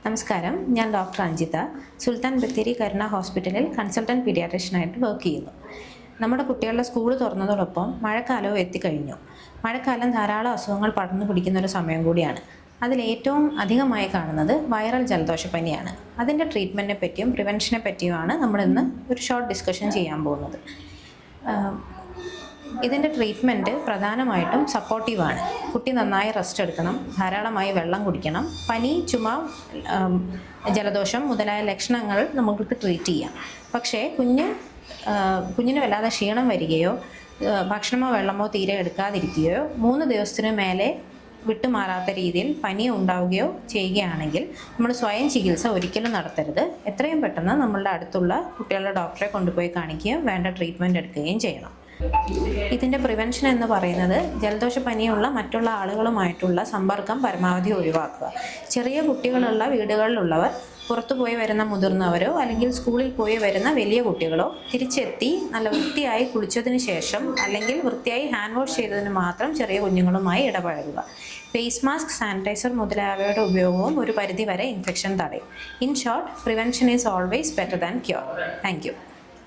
നമസ്കാരം, ഞാൻ ഡോക്ടർ അഞ്ജിത, സുൽത്താൻ ബത്തേരി കരുണ ഹോസ്പിറ്റലിൽ കൺസൾട്ടൻറ്റ് പീഡിയാട്രിഷ്യനായിട്ട് വർക്ക് ചെയ്യുന്നു. നമ്മുടെ കുട്ടികളുടെ സ്കൂൾ തുറന്നതോടൊപ്പം മഴക്കാലവും എത്തിക്കഴിഞ്ഞു. മഴക്കാലം ധാരാളം അസുഖങ്ങൾ പടർന്നു പിടിക്കുന്ന ഒരു സമയം കൂടിയാണ്. അതിലേറ്റവും അധികമായി കാണുന്നത് വൈറൽ ജലദോഷപ്പനിയാണ്. അതിൻ്റെ ട്രീറ്റ്മെൻറ്റിനെ പറ്റിയും പ്രിവെൻഷനെ പറ്റിയുമാണ് നമ്മളിന്ന് ഒരു ഷോർട്ട് ഡിസ്കഷൻ ചെയ്യാൻ പോകുന്നത്. ഇതിൻ്റെ ട്രീറ്റ്മെൻറ്റ് പ്രധാനമായിട്ടും സപ്പോർട്ടീവാണ്. കുട്ടി നന്നായി റെസ്റ്റ് എടുക്കണം, ധാരാളമായി വെള്ളം കുടിക്കണം. പനി, ചുമ, ജലദോഷം മുതലായ ലക്ഷണങ്ങൾ നമുക്ക് ട്രീറ്റ് ചെയ്യാം. പക്ഷേ കുഞ്ഞിന് വല്ലാതെ ക്ഷീണം വരികയോ ഭക്ഷണമോ വെള്ളമോ തീരെ എടുക്കാതിരിക്കുകയോ 3 ദിവസത്തിന് മേലെ വിട്ടുമാറാത്ത രീതിയിൽ പനി ഉണ്ടാവുകയോ ചെയ്യുകയാണെങ്കിൽ നമ്മൾ സ്വയം ചികിത്സ ഒരിക്കലും നടത്തരുത്. എത്രയും പെട്ടെന്ന് നമ്മളുടെ അടുത്തുള്ള കുട്ടികളുടെ ഡോക്ടറെ കൊണ്ടുപോയി കാണിക്കുകയും വേണ്ട ട്രീറ്റ്മെൻറ്റ് എടുക്കുകയും ചെയ്യണം. ഇതിൻ്റെ പ്രിവെൻഷൻ എന്ന് പറയുന്നത് ജലദോഷപ്പനിയുള്ള മറ്റുള്ള ആളുകളുമായിട്ടുള്ള സമ്പർക്കം പരമാവധി ഒഴിവാക്കുക. ചെറിയ കുട്ടികളുള്ള വീടുകളിലുള്ളവർ പുറത്തു പോയി വരുന്ന മുതിർന്നവരോ അല്ലെങ്കിൽ സ്കൂളിൽ പോയി വരുന്ന വലിയ കുട്ടികളോ തിരിച്ചെത്തി നല്ല വൃത്തിയായി കുളിച്ചതിന് ശേഷം അല്ലെങ്കിൽ വൃത്തിയായി ഹാൻഡ് വാഷ് ചെയ്തതിന് മാത്രം ചെറിയ കുഞ്ഞുങ്ങളുമായി ഇടപഴകുക. ഫേസ് മാസ്ക്, സാനിറ്റൈസർ മുതലായവയുടെ ഉപയോഗവും ഒരു പരിധിവരെ ഇൻഫെക്ഷൻ തടയും. In short, prevention is always better than cure. Thank U.